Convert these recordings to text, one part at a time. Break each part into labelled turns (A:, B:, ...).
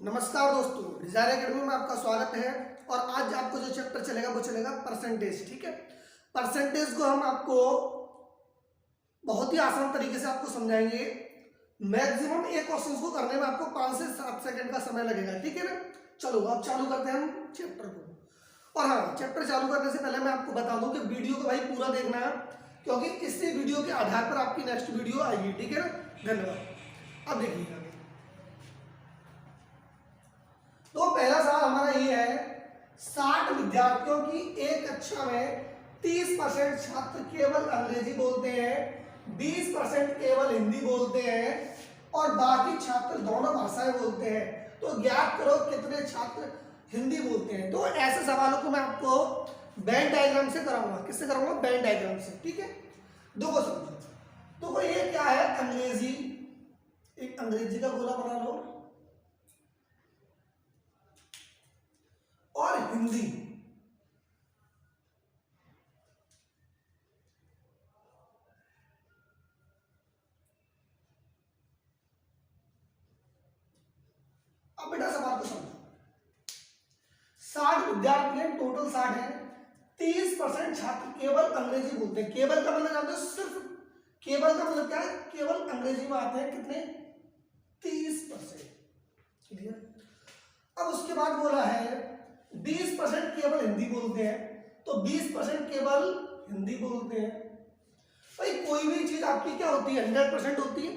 A: नमस्कार दोस्तों, Dzire academy में आपका स्वागत है। और आज आपको जो चैप्टर चलेगा वो चलेगा परसेंटेज। ठीक है, परसेंटेज को हम आपको बहुत ही आसान तरीके से आपको समझाएंगे। मैक्सिमम एक क्वेश्चन को करने में आपको 5 से 7 सेकंड का समय लगेगा। ठीक है ना, चलो अब चालू करते हैं हम चैप्टर को। और हाँ, चैप्टर चालू करने से पहले मैं आपको बता दूं कि वीडियो को भाई पूरा देखना है, क्योंकि इसी वीडियो के आधार पर आपकी नेक्स्ट वीडियो आएगी। ठीक है ना, धन्यवाद। अब देखिएगा, तो पहला सवाल हमारा ये है, 60 विद्यार्थियों की एक कक्षा में 30% छात्र केवल अंग्रेजी बोलते हैं, 20% केवल हिंदी बोलते हैं और बाकी छात्र दोनों भाषाएं बोलते हैं। तो ज्ञात करो कितने छात्र हिंदी बोलते हैं। तो ऐसे सवालों को मैं आपको वेन डायग्राम से कराऊंगा। किससे कराऊंगा? वेन डायग्राम से। ठीक है, देखो समझो। तो ये क्या है? अंग्रेजी। एक अंग्रेजी का गोला बना लो और हिंदी। अब बेटा सवाल को समझो। 60 विद्यार्थी हैं, टोटल 60 है। 30% छात्र केवल अंग्रेजी बोलते हैं। केवल का मतलब जानते हो? सिर्फ केवल का मतलब क्या है? केवल अंग्रेजी में आते हैं। कितने? 30%। क्लियर? अब उसके बाद बोला है 20% केवल हिंदी बोलते हैं। तो 20% केवल हिंदी बोलते हैं। भाई कोई भी चीज आपकी क्या होती है? 100% होती है।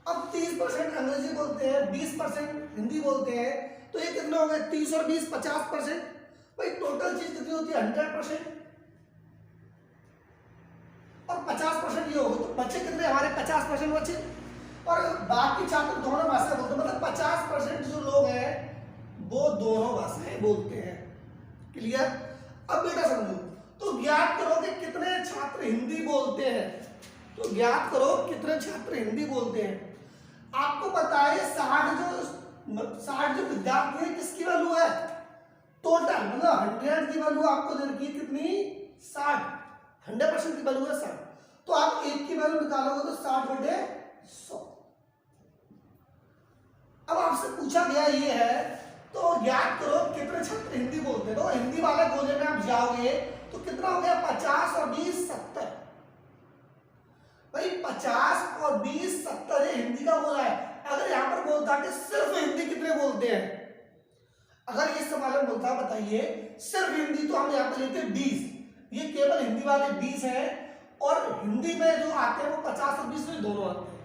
A: अब 30% अंग्रेजी बोलते हैं, 20% हिंदी बोलते हैं, तो ये कितना हो गया? 30 और 20 50%। भाई टोटल चीज कितनी होती है? 100%। और 50% ये होगा, तो बचे कितने हमारे? 50% बचे। और बाकी छात्र दोनों भाषा बोलते हैं, मतलब 50% जो लोग हैं वो दोनों भाषाएं बोलते हैं। क्लियर? अब बेटा समझो, तो ज्ञात करो कि कितने छात्र हिंदी बोलते हैं। तो ज्ञात करो कितने छात्र हिंदी बोलते हैं। आपको पता है 60 जो विद्यार्थी है किसकी वैल्यू है? टोटल, मतलब 100 की वैल्यू आपको दे रखी है कितनी? 60। 100% की वैल्यू है 60। तो आप एक की वैल्यू निकालोगे तो 60/100। अब आपसे पूछा गया ये है, तो ज्ञात करो कितने छात्र हिंदी बोलते हैं। तो हिंदी वाले गोले में आप जाओगे तो कितना हो गया? 50 और 20 70। भाई 50 और 20 70 ये हिंदी का बोला है। अगर यहां पर बोलता कि सिर्फ हिंदी कितने बोलते हैं, अगर ये सवाल में बोलता बताइए सिर्फ हिंदी, तो हम यहां पर लेते हैं 20। ये केवल हिंदी वाले 20 है और हिंदी में जो आते हैं वो 50 और 20 में दोनों आते हैं।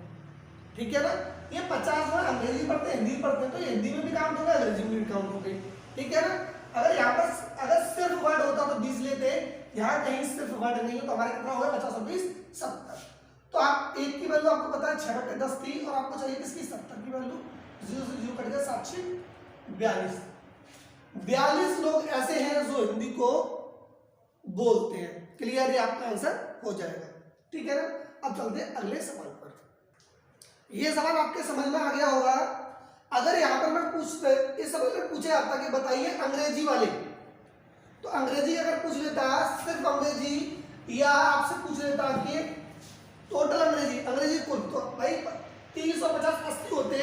A: ठीक है ना, ये 50 में अंग्रेजी पढ़ते हैं, हिंदी पढ़ते हैं, तो ये हिंदी में भी काउंट होगा, अंग्रेजी में भी काउंट होगा। ठीक है ना, अगर यहाँ पर अगर सिर्फ वर्ड होता तो 20 लेते, यहाँ कहीं सिर्फ वर्ड नहीं हो तो हमारे कितना होगा? 50 और 20 70। तो आप एक की वैल्यू आपको पता है 6/10 थी, और आपको चाहिए किसकी? 70 की वैल्यू। 0 से 0 कट गया, 742। 42 लोग ऐसे हैं जो हिंदी को बोलते हैं। क्लियर? ये आपका आंसर हो जाएगा। ठीक है ना, अब चलते हैं अगले सवाल पर। ये सवाल आपके समझ में आ गया होगा। अगर यहां पर मैं इस सवाल में पूछे जाता कि बताइए अंग्रेजी वाले, तो अंग्रेजी अगर पूछ लेता सिर्फ अंग्रेजी, या आपसे पूछ लेता कि टोटल अंग्रेजी कुल, तो भाई 350 80 होते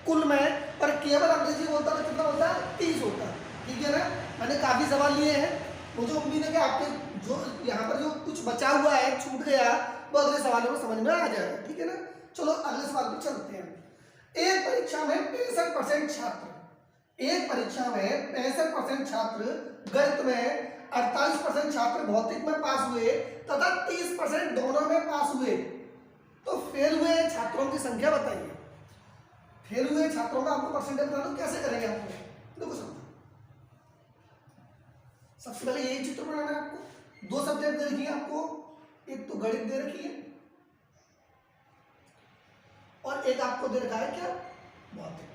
A: कुल में, पर केवल अंग्रेजी बोलता तो कितना होता है? 30 होता है। ठीक है ना, मैंने काफी सवाल लिए हैं, मुझे उम्मीद है कि आपके जो यहाँ पर जो कुछ बचा हुआ है, छूट गया, वो अगले सवालों में समझ में आ जाएगा। ठीक है ना, चलो अगले सवाल पर चलते हैं। एक परीक्षा में 65% छात्र, एक परीक्षा में 65% छात्र गणित में, 48% छात्र भौतिक में पास हुए तथा 30% दोनों में पास हुए। तो फेल हुए छात्रों की संख्या बताइए। फेल हुए छात्रों का आपको परसेंटेज बताना, कैसे करेंगे आपको? देखो समझो, सबसे पहले यही चित्र बनाना है आपको। 2 सब्जेक्ट दे रखी है आपको, एक तो गणित दे रखी है और एक आपको दे रखा है क्या? भौतिक।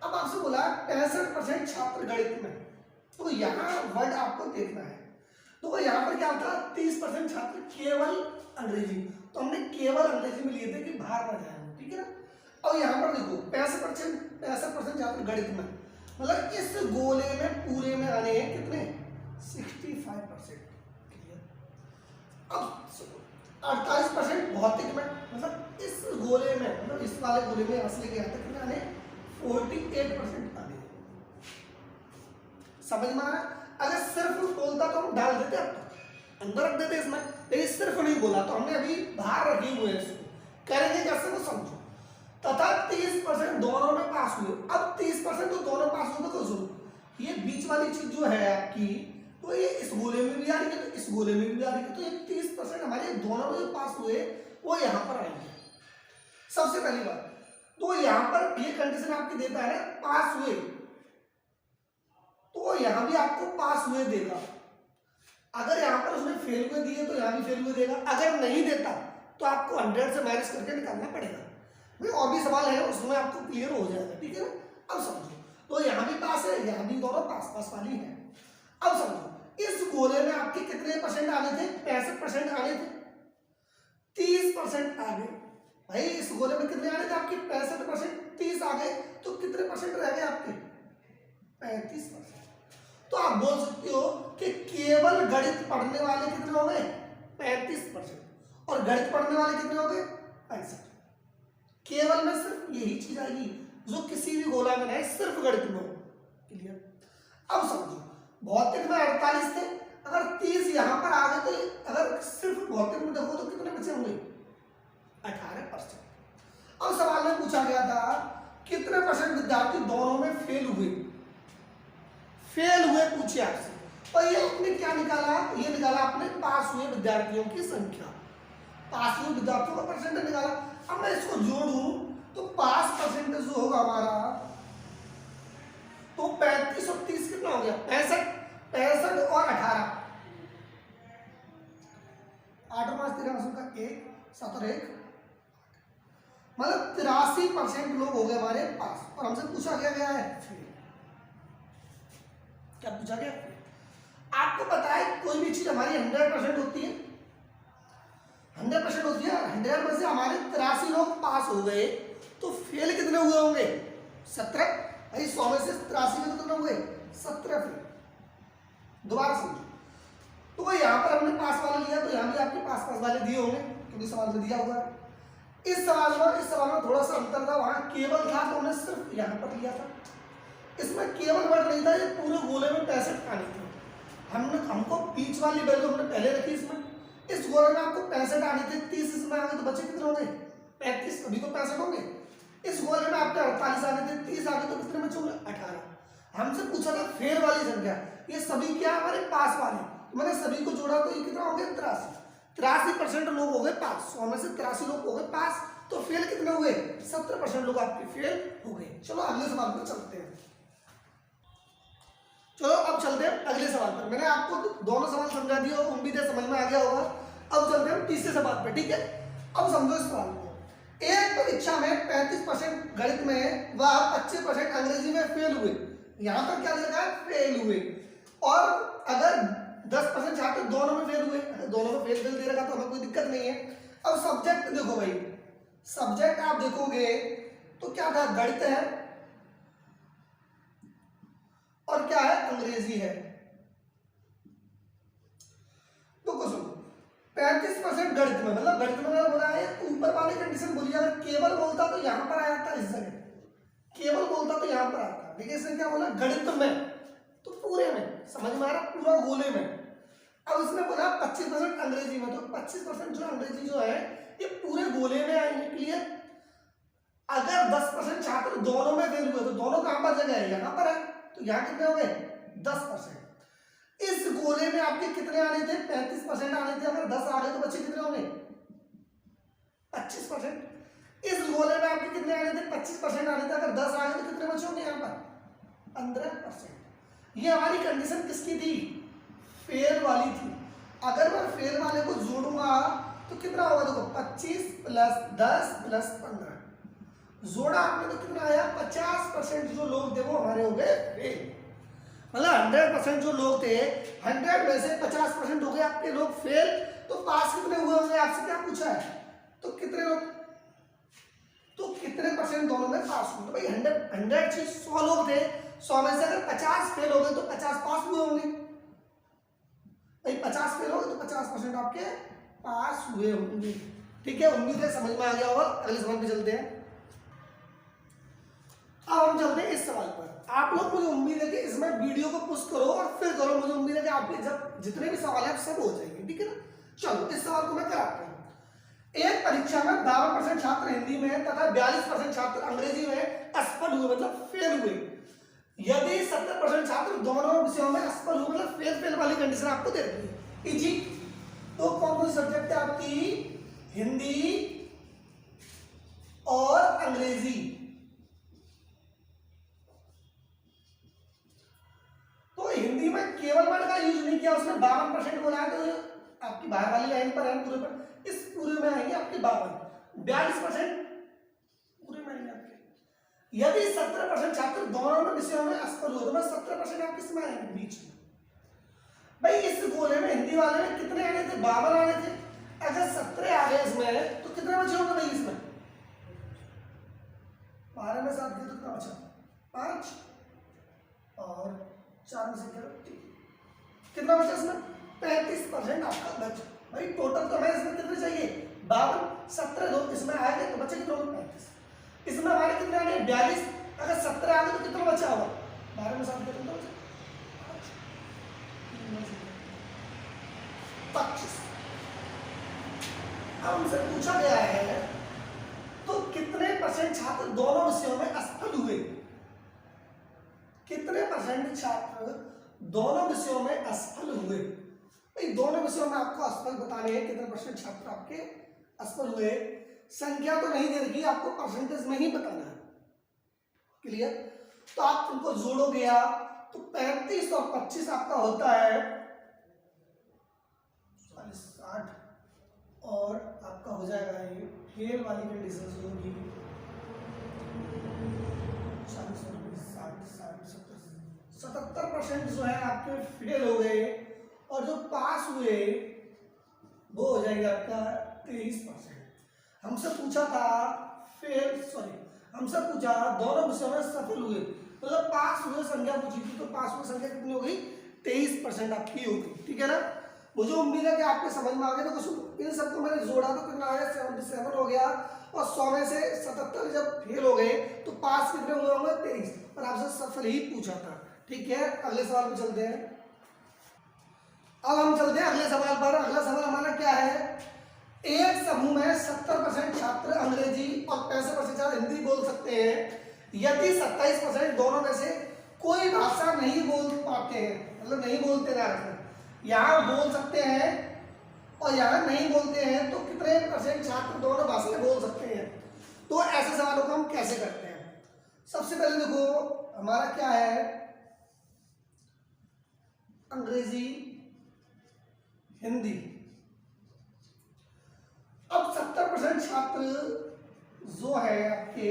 A: अब आपसे बोला 65% छात्र गणित में, तो यहां वर्ड आपको देखना है। तो यहां पर क्या होता है? 30% छात्र केवल अंग्रेजी, तो हमने केवल अंग्रेजी में लिए थे कि बाहर ना जाए। ठीक है ना, और यहां पर देखो 65% छात्र गणित में, मतलब इस गोले में पूरे में आने हैं कितने? 65%। अब 48% भौतिक में, मतलब इस गोले में, मतलब इस वाले गोले में यहाँ से लेके यहाँ तक कितना आने 48% आने। समझ में आ रहा? अगर सिर्फ बोलता तो हम डाल देते, अब तो अंदर रख देते इसमें, लेकिन सिर्फ नहीं बोला तो हमने अभी बाहर रखे हुए हैं इसको। करेंगे कैसे वो समझो। तथा 30% दोनों में पास हुए। अब 30% तो दोनों पास हुए तो जरूर ये बीच वाली चीज जो है आपकी, तो ये इस गोले में भी आ रही है तो इस गोले में भी आ रही है, तो ये 30% हमारे दोनों में जो पास हुए वो यहाँ पर आएंगे। सबसे पहली बात तो यहाँ पर ये कंडीशन आपकी देता है पास हुए, तो यहां भी आपको पास हुए देगा। अगर यहां पर उसने फेल हुए दिए तो यहां भी फेल हुए देगा। अगर नहीं देता तो आपको 100 से माइनस करके निकालना पड़ेगा। भाई और भी सवाल है उसमें आपको क्लियर हो जाएगा, ठीक है ना। अब समझो, तो यहां भी पास है, यहां भी दोनों पास पास वाली है। अब समझो इस गोले में आपके कितने परसेंट आने थे? 65% आने थे। 30% आ गए। भाई इस गोले में कितने आने थे आपके? 65%। 30 आ गए तो कितने परसेंट रह गए आपके? 35%। तो आप बोल सकते हो कि केवल गणित पढ़ने वाले कितने हो गए? 35%। और गणित पढ़ने वाले कितने हो गए? 65। केवल में सिर्फ यही चीज आएगी जो किसी भी गोला में नहीं, सिर्फ गणित में हो। क्लियर? अब समझो भौतिक में 48 थे, अगर 30 यहां पर आ गए तो अगर सिर्फ भौतिक में देखो तो कितने बचे होंगे? 18%। अब सवाल में पूछा गया था कितने परसेंट विद्यार्थी दोनों में फेल हुए? फेल हुए पूछे आपसे, और ये आपने क्या निकाला? ये निकाला आपने पास हुए विद्यार्थियों की संख्या, पास हुए विद्यार्थियों का परसेंटेज निकाला। अब मैं इसको जोड़ूं तो पास परसेंटेज जो होगा हमारा, तो 35 और 30 कितना हो गया? 65 और 18, 8 और 5 13 का 1 7 और 1, मतलब 83% लोग हो गए हमारे पास। और हमसे पूछा गया है फेल। क्या पूछा गया? आपको पता है कोई भी चीज हमारी 100% होती है, 100% होती है। 100 में से हमारे 83 लोग पास हो गए तो फेल कितने हुए होंगे? 17। भाई 100 में से 83 में कितने हुए? 17 फेल। दोबारा समझो, तो यहाँ पर हमने पास वाले लिया तो यहाँ भी आपके पास पास वाले दिए होंगे क्योंकि सवाल में दिया हुआ है। इस सवाल में थोड़ा सा अंतर था, वहां केवल था तो हमने सिर्फ यहाँ पर लिया था। इसमें केवल वर्ड नहीं था, ये पूरे गोले में 65 आने थे। हमको बीच वाली वैल्यू हमने पहले रखी इसमें। इस गोले में आपको 65 आने थे, 30 इसमें आ गए तो बचे कितने होंगे? 35। अभी तो 65 होंगे। इस गोले में आपके 48 आने थे, 30 आ गए तो कितने बचे होंगे? 18। हमसे पूछा था फेल वाली संख्या, ये सभी क्या हमारे पास वाले, तो मैंने सभी को जोड़ा तो ये कितना हो गया? 83% लोग हो गए पास। 100 में से 83 लोग हो गए पास, तो फेल कितने हो गए? 17% लोग आपके फेल हो गए। चलो अगले सवाल पर चलते हैं। चलो अब चलते हैं अगले सवाल पर। मैंने आपको दोनों सवाल समझा दिए, उम्मीद है समझ में आ गया होगा। अब चलते हैं तीसरे सवाल पर, ठीक है। अब समझो इस सवाल को, एक परीक्षा में 35% गणित में व 25% अंग्रेजी में फेल हुए। यहां पर क्या लिखा है? फेल हुए। और अगर 10% छात्र दोनों में फेल हुए, दोनों में फेल दे रखा तो हमें कोई दिक्कत नहीं है। अब सब्जेक्ट देखो भाई, सब्जेक्ट आप देखोगे तो क्या था? गणित है और क्या है? अंग्रेजी है। तो कुछ 35% गणित में, मतलब गणित में बोला है ऊपर वाली कंडीशन बोली, अगर केवल बोलता तो यहां पर आया था, इस जगह केवल बोलता तो यहां पर आता, लेकिन इसने क्या बोला? गणित में, तो पूरे में। समझ में आ रहा? पूरा गोले में। अब इसने बोला 25% अंग्रेजी में, तो 25% जो अंग्रेजी जो है ये पूरे गोले में आएंगे। क्लियर? अगर 10% छात्र दोनों में फेल हुए तो दोनों कहां पर जगह है? यहां पर है, तो यहां कितने हो गए? 10%। इस गोले में आपके कितने आने थे? 35% आने थे। अगर 10 आ गए तो बच्चे कितने होंगे? 25%। इस गोले में आपके कितने आने थे? 25% आने थे। अगर 10 आ गए तो कितने बचे होंगे यहाँ पर? 15%। ये हमारी कंडीशन किसकी थी? फेल वाली थी। अगर मैं फेल वाले को जोड़ूंगा तो कितना होगा? देखो 25 प्लस 10 प्लस 15 जोड़ा आपने तो कितना आया? 50% जो लोग थे वो हमारे हो गए फेल। मतलब 100% जो लोग थे, 100 में से 50% हो गए आपके लोग फेल। तो पास कितने हुए होंगे? आपसे क्या पूछा है? तो कितने लोग, तो कितने परसेंट दोनों में पास हुए? तो भाई 100 चीज 100 लोग थे, 100 में से अगर 50 फेल हो गए तो 50 पास हुए होंगे। भाई 50 फेल हो गए तो 50% आपके पास हुए होंगे। ठीक है, उम्मीद है समझ में आ गया होगा। अगले सवाल पे चलते हैं। अब हम चलते हैं इस सवाल पर। आप लोग, मुझे उम्मीद है कि इसमें वीडियो को पुश करो और फिर करो, मुझे उम्मीद है कि आपके जब जितने भी सवाल हैं सब हो जाएंगे, ठीक है ना। चलो इस सवाल को मैं कराता हूँ। एक परीक्षा में 52% छात्र हिंदी में तथा 42% छात्र अंग्रेजी में असफल हुए, मतलब फेल हुए। यदि 70% छात्र दोनों विषयों में असफल हुए, मतलब फेल फेल वाली कंडीशन आपको दे रही है। इजी। तो कौन कौन सब्जेक्ट है आपकी? हिंदी और अंग्रेजी। तो हिंदी में केवल वर्ड का यूज नहीं किया उसने, 52% बोला है, तो आपकी बाहर वाली लाइन पर है, पूरे पर इस पूरे में आएंगे आपके 52, 42% पूरे में आएंगे आपके। यदि 17% छात्र दोनों में विषयों में असफल हुए, तो 17% आप किस में आएंगे? बीच में। भाई इस गोले में हिंदी वाले में कितने आने थे? 52 आने थे। अगर 17 आ गए इसमें तो कितने बचे होंगे भाई इसमें? 12 में 7 तो कितना बचा? 5 और 4 में से कितना बचा इसमें? 35% आपका बचा। भाई टोटल तो हमें इसमें कितने चाहिए? 52, 17 दो इसमें आएंगे तो बचे कितने? 35। इसमें हमारे कितने आने? 42। अगर 17 आ गए तो कितना बचा होगा? 12 में 7 कितना बचा? 25। अब हमसे पूछा गया है तो कितने परसेंट छात्र दोनों विषयों में असफल हुए? कितने परसेंट छात्र दोनों विषयों में असफल हुए? भाई दोनों विषयों में आपको असफल बताने हैं, कितने परसेंट छात्र आपके असफल हुए। संख्या तो नहीं दे रही, आपको परसेंटेज में ही बताना है। क्लियर? तो आप उनको जोड़ोगे आप तो 35 और 25 आपका होता है 60, और आपका हो जाएगा ये फेल वाली कंडीशन होगी 77% जो है आपके फेल हो गए, और जो पास हुए वो हो जाएगा आपका 23%। हमसे पूछा था हमसे पूछा दोनों विषयों में सफल हुए, मतलब पास हुए संख्या पूछी थी, तो पास हुए संख्या कितनी हो गई? 23% आपकी हो गई, ठीक है ना। मुझे उम्मीद है कि आपके समझ में आ गया। तो कुछ इन सबको मैंने जोड़ा तो कितना आया? 77 हो गया, और 100 में से 77 जब फेल हो गए तो पास कितने हुए होंगे? 23। और आपसे सफल ही पूछा था, ठीक है। अगले सवाल पे चलते हैं। अब हम चलते हैं अगले सवाल पर। अगला सवाल हमारा क्या है? एक समूह में 70% छात्र अंग्रेजी और 65% छात्र हिंदी बोल सकते हैं, यदि 27% दोनों में से कोई भाषा नहीं बोल पाते हैं, मतलब नहीं बोलते ना, यहाँ बोल सकते हैं और यहाँ नहीं बोलते हैं, तो कितने परसेंट छात्र दोनों भाषाएं बोल सकते हैं? तो ऐसे सवालों को हम कैसे करते हैं? सबसे पहले देखो हमारा क्या है, अंग्रेजी हिंदी। अब 70% छात्र जो है आपके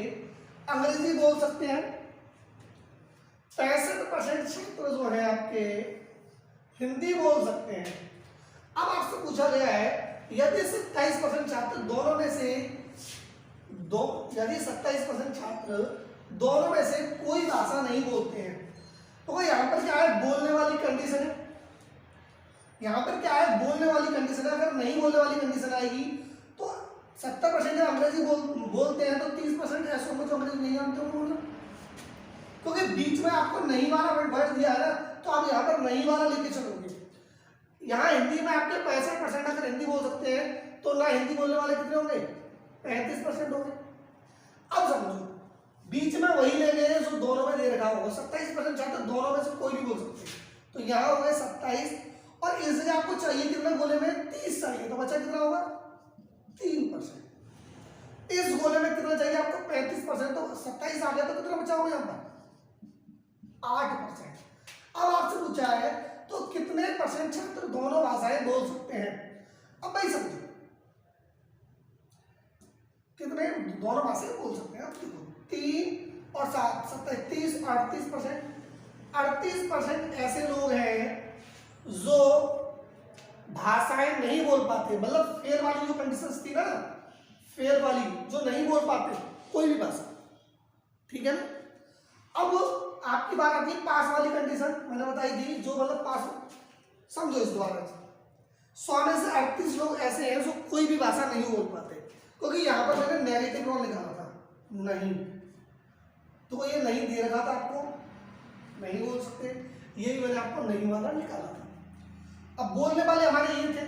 A: अंग्रेजी बोल सकते हैं, 65% छात्र जो है आपके हिंदी बोल सकते हैं। अब आपसे पूछा गया है यदि 27% छात्र दोनों में से यदि 27% छात्र दोनों में से कोई भाषा नहीं बोलते हैं, तो यहाँ पर क्या है? बोलने वाली कंडीशन है। यहाँ पर क्या है? बोलने वाली कंडीशन है। अगर नहीं बोलने वाली कंडीशन आएगी तो 70% अंग्रेजी बोलते हैं, तो 30% ऐसे होंगे जो अंग्रेजी नहीं जानते होंगे, क्योंकि बीच में आपको नहीं वाला वर्ड दिया है ना, तो आप यहाँ पर नहीं वाला लेके चलोगे। यहाँ हिंदी में आपके 65% अगर हिंदी बोल सकते हैं, तो ना हिंदी बोलने वाले कितने होंगे? 35% होंगे। अब समझो बीच में वही ले गए जो दोनों में दे रखा होगा, 27% छात्र दोनों में से कोई भी बोल सकते हैं, तो यहाँ हो गए 27, और इस जगह आपको चाहिए कितना? गोले में 30 चाहिए, तो बचा कितना होगा? 3%। इस गोले में कितना चाहिए आपको? 35%, तो 27 आ गया, तो कितना बचा होगा यहाँ पर? 8%। अब आपसे पूछा है तो कितने परसेंट छात्र दोनों भाषाएं बोल सकते हैं? अब भाई समझो कितने दोनों भाषाएं बोल सकते हैं? आप देखो 3 और 7, 37, 38%। 38% ऐसे लोग हैं जो भाषाएं नहीं बोल पाते, मतलब फेल वाली जो कंडीशंस थी ना, फेल वाली जो नहीं बोल पाते कोई भी भाषा, ठीक है ना। अब आपकी बात आती है पास वाली कंडीशन, मैंने बताई थी, जो मतलब पास। समझो इस द्वारा 100 में से 38 लोग ऐसे हैं जो कोई भी भाषा नहीं बोल पाते, क्योंकि यहाँ पर मैंने नेगेटिव नहीं, तो ये नहीं दे रखा था आपको, नहीं बोल सकते, यही मैंने आपको नहीं वाला निकाला था। अब बोलने वाले हमारे ये थे।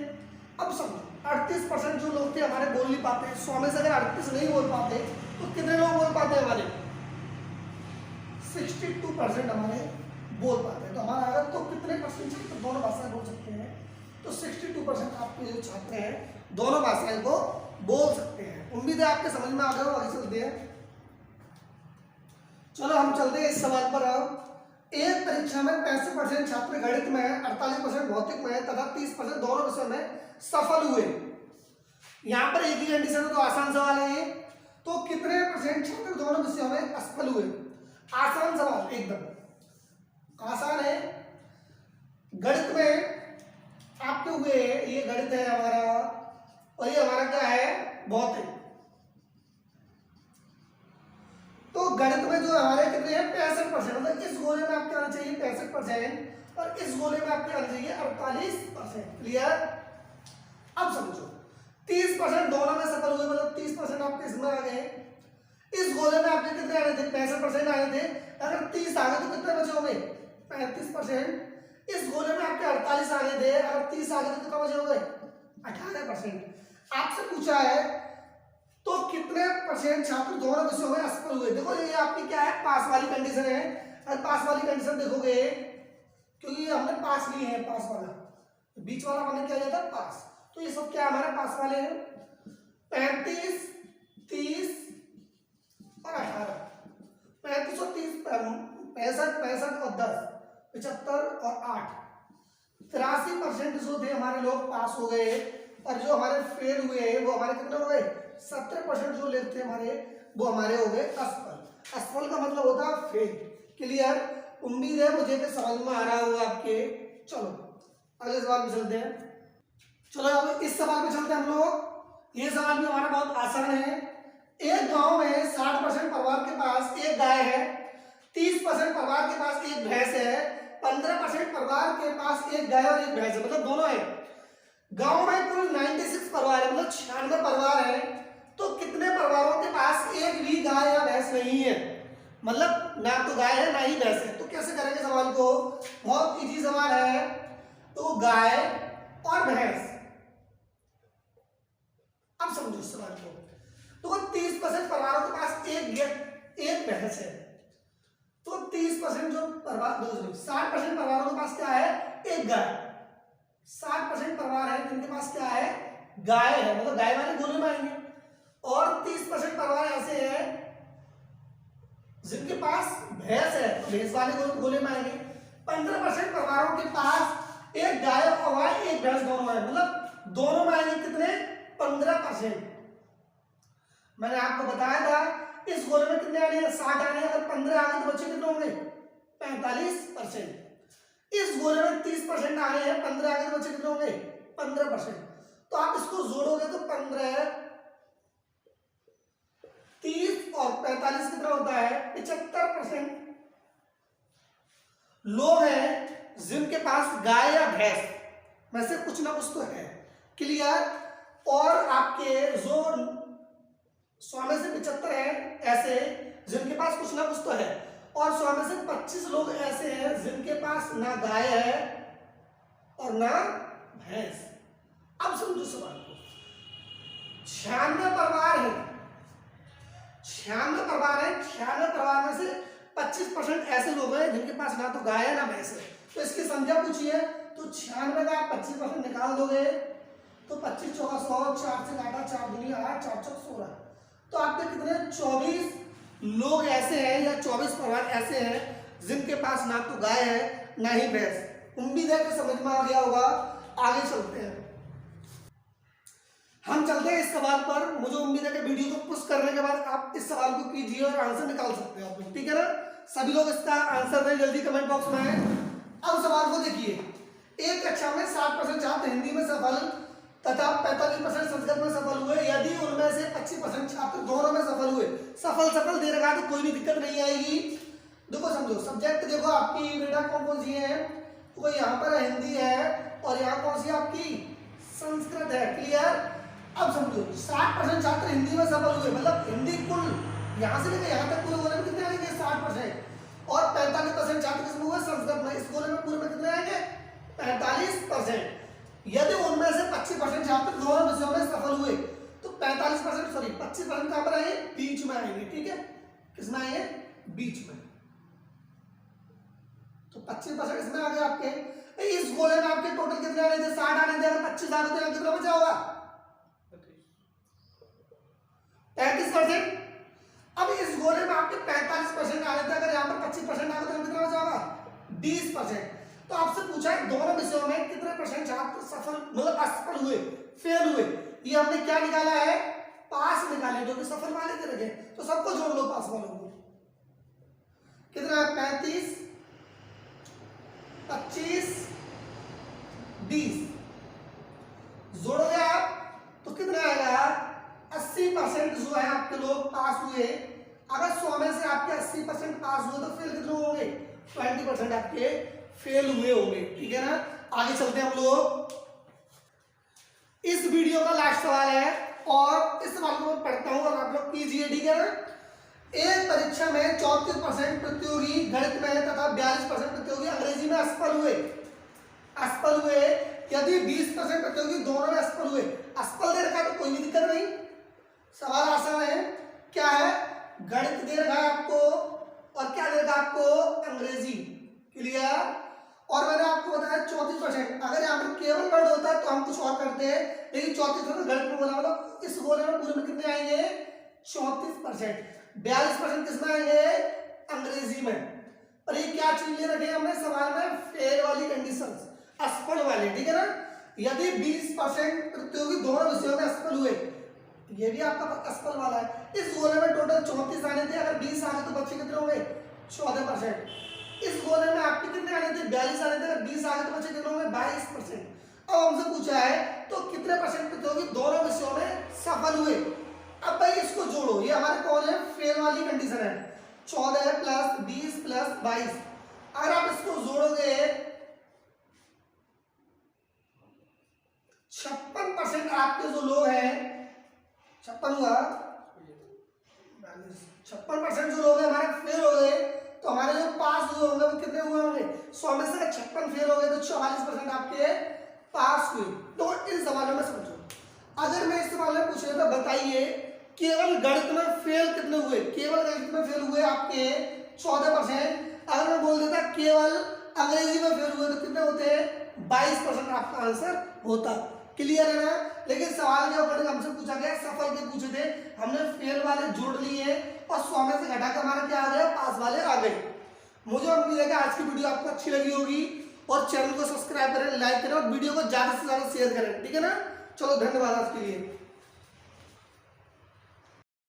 A: अब समझो 38% जो लोग थे हमारे बोल नहीं पाते, 100 में से अगर 38 नहीं बोल पाते तो कितने लोग बोल पाते हमारे? 62% हमारे बोल पाते हैं। तो हमारा अगर तो कितने परसेंट छात्र दोनों भाषाएं बोल सकते हैं? तो 62% आपके जो छात्र हैं दोनों भाषाएं को बोल सकते हैं। उम्मीद है आपके समझ में आ गया। आगे चलते हैं। चलो हम चलते हैं इस सवाल पर। अब एक परीक्षा में 65% छात्र गणित में, 48% भौतिक में तथा 30% दोनों विषयों में सफल हुए। यहाँ पर एक ही कंडीशन है, तो आसान सवाल है ये। तो कितने परसेंट छात्र दोनों विषयों में असफल हुए? आसान सवाल, एकदम आसान है। गणित में आपके हुए, ये गणित है हमारा और ये हमारा क्या है? भौतिक। तो गणित में जो हमारे कितने हैं? 65%। मतलब इस गोले में आपके आना चाहिए 65% और इस गोले में आपके आना चाहिए 48%। क्लियर? अब समझो 30% दोनों में सफल हुए, मतलब 30% आपके इसमें आ गए। इस गोले में आपके कितने आने थे? 65% आए थे। अगर 30 आ गए तो कितने बचे होंगे? 35%। इस गोले में आपके 48 आ गए थे, अगर 30 आ गए तो कितना बचे होंगे? 18%। आपसे पूछा है तो कितने परसेंट छात्र दोनों विषयों में असफल हुए? देखो ये आपकी क्या है? पास वाली कंडीशन है। अगर पास वाली कंडीशन देखोगे, क्योंकि हमने पास लिए हैं, पास वाला, बीच वाला हमने क्या लिया था? पास। तो ये सब क्या हमारे पास वाले हैं? 35, 30 और 18। 35 और 30, 65 और 10, 75 और 8, 83% जो थे हमारे लोग पास हो गए और जो हमारे फेल हुए वो हमारे कितने हो गए? 70% जो लोग थे हमारे वो हमारे हो गए असफल। असफल का मतलब होता है फेल। क्लियर? उम्मीद है मुझे कि समझ में आ रहा होगा आपके। चलो अगले सवाल पे चलते हैं। चलो अब इस सवाल पे चलते हैं हम लोग। ये सवाल भी हमारा बहुत आसान है। एक गांव में 60% परिवार के पास एक गाय है, 30% परिवार के पास एक भैंस है, 15% परिवार के पास एक गाय और एक भैंस है, मतलब दोनों है। गांव में कुल 96 परिवार है, मतलब 96 परिवार है। तो कितने परिवारों के पास एक भी गाय या भैंस नहीं है? मतलब ना तो गाय है ना ही भैंस है। तो कैसे करेंगे सवाल को? बहुत इजी सवाल है। तो गाय और भैंस, अब समझो इस सवाल को। तो 30% परिवारों के पास एक भैंस है। तो 30% जो परिवार, 60% परिवारों के पास क्या है? एक गाय। 60% परिवार है जिनके पास क्या है? गाय है, मतलब गाय वाले गोले में आएंगे। और 30% परिवार ऐसे हैं जिनके पास भैंस है, तो भैंस वाले गोले में आएंगे। 15% परिवारों के पास एक गाय और एक भैंस दोनों है, मतलब दोनों में आएंगे कितने? 15%। मैंने आपको बताया था इस गोले में कितने आने हैं? 60 आने हैं। अगर 15 आ गए तो बच्चे कितने होंगे? 45%। इस गोले में 30% आ रहे हैं, 15 आ गए तो बच्चे कितने होंगे? 15%। तो आप इसको जोड़ोगे तो 15, 30 और 45 कितना होता है? 75% लोग हैं जिनके पास गाय या भैंस में से कुछ ना कुछ तो है। क्लियर? और आपके जो 100 में से 75 है ऐसे जिनके पास कुछ ना कुछ तो है, और 100 में से 25 लोग ऐसे हैं जिनके पास ना गाय है और ना भैंस। अब समझो सवाल को। 96 परिवार है, 96 परिवार है। 96 परिवार में से 25% ऐसे लोग हैं जिनके पास ना तो गाय है ना भैंस है। तो इसकी संख्या पूछिए, तो 96 का आप 25% निकाल दोगे तो 25 चौका 100, 4 से काटा 4 दूनी 8, 4 चौक 16। तो आपके कितने? 24 लोग ऐसे हैं या 24 परिवार ऐसे हैं जिनके पास ना तो गाय है ना ही भैंस। उम्मीद है कि समझ में आ गया होगा। आगे चलते हैं। हम चलते हैं इस सवाल पर। मुझे उम्मीद है कि वीडियो को पुश करने के बाद आप इस सवाल को कीजिए और आंसर निकाल सकते हो आप लोग। ठीक है ना? सभी लोग इसका आंसर दें जल्दी कमेंट बॉक्स में। अब सवाल को देखिए। एक कक्षा में 60% छात्र हिंदी में सफल तथा 45% संस्कृत में सफल हुए। यदि उनमें से 25% छात्र दोनों में सफल हुए। सफल दे रखा तो कोई भी दिक्कत नहीं आएगी। देखो समझो, सब्जेक्ट देखो आपकी बेटा कौन कौन सी है? तो यहाँ पर हिंदी है और यहाँ कौन सी आपकी? संस्कृत है। क्लियर? अब समझो 60% छात्र हिंदी में सफल हुए, मतलब हिंदी कुल यहाँ से लेकर यहाँ तक पूरे गोले में कितने आएंगे 60%। और 45% छात्र किसमें हुए संस्कृत में, इस गोले में पूरे में कितने आएंगे 45%। यदि उनमें से 25% छात्र दोनों विषयों में सफल हुए तो 45% सॉरी 25% कहां पर आएंगे, बीच में आएंगे। ठीक है, किसमें आएंगे, बीच में। तो 25% इसमें आ गए आपके। इस गोले में आपके टोटल कितने आने थे, 60 आने थे। अगर 25 आ गए तो कितना बचा होगा 35%। अब इस गोले में आपके 45% आ रहे थे, अगर यहाँ पर 25% आ गए तो कितना बचा होगा 20%। तो आपसे पूछा है दोनों विषयों में कितने परसेंट छात्र सफल मतलब असफल हुए, फेल हुए। ये हमने क्या निकाला है, पास निकाले, जो कि सफल वाले थे रखे। तो सबको जोड़ लो पास वालों को। कितना 35, 25, 20 जोड़ोगे आप तो कितना आएगा 80% जो है आपके लोग पास हुए। अगर 100 में से आपके 80% पास हुए तो फेल कितने होंगे 20% आपके फेल हुए होंगे। ठीक है ना, आगे चलते हैं हम लोग। इस वीडियो का लास्ट सवाल है और इस सवाल को मैं पढ़ता हूं और आप लोग कीजिए। ठीक है ना, एक परीक्षा में 34% प्रतियोगी गणित में तथा 42% प्रतियोगी अंग्रेजी में असफल हुए। असफल हुए यदि 20% प्रतियोगी दोनों में असफल हुए। असफल दे रखा तो कोई भी दिक्कत नहीं, सवाल आसान है। क्या है, गणित दे रखा है आपको और क्या दे रखा आपको अंग्रेजी। क्लियर। और मैंने आपको बताया 34%। अगर यहाँ पर केवल वर्ड होता है तो हम कुछ और करते हैं, लेकिन 34% गणित में बोला मतलब इस गोले में पूरे में कितने आएंगे 34%। 42% किसमें आएंगे अंग्रेजी में। और ये क्या चीज ले रखे हमने सवाल में, फेल वाली कंडीशंस, असफल वाले। ठीक है ना, यदि 20% प्रतियोगी दोनों विषयों में असफल हुए, ये भी आपका असफल वाला है। इस गोले में टोटल 34 आने थे, अगर 20 आ गए तो बच्चे कितने होंगे 14%। इस गोले में आपके कितने आने थे 42 आने थे, अगर 20 आ गए तो बच्चे कितने होंगे 22%। अब हमसे पूछा है तो कितने परसेंट प्रतियोगी दोनों विषयों में सफल हुए। अब भाई इसको जोड़ो, ये हमारे कौन है फेल वाली कंडीशन है। 14 प्लस 20 प्लस 22, अगर आप इसको जोड़ोगे 56% आपके जो लोग हैं, 56 हुआ 56% जो लोग हैं हमारे फेल हो गए। तो हमारे जो पास हुए होंगे वो कितने हुए होंगे 100 में से 56 फेल हो गए तो 44% आपके पास हुए। तो इन सवालों में समझो, अगर मैं इस सवाल में पूछे तो बताइए केवल गणित में फेल कितने हुए। केवल गणित में फेल हुए आपके 14%। अगर मैं बोल देता केवल अंग्रेजी में फेल हुए तो कितने होते हैं 22% आपका आंसर होता। क्लियर है ना। लेकिन सवाल क्या ऊपर हमसे पूछा गया सफल के पूछे थे, हमने फेल वाले जोड़ लिए और 100 में से घटाकर हमारा क्या आ गया पास वाले आ गए। मुझे उम्मीद है कि आज की वीडियो आपको अच्छी लगी होगी और चैनल को सब्सक्राइब करें, लाइक करें और वीडियो को ज्यादा से ज्यादा शेयर करें। ठीक है ना, चलो धन्यवाद आज के लिए।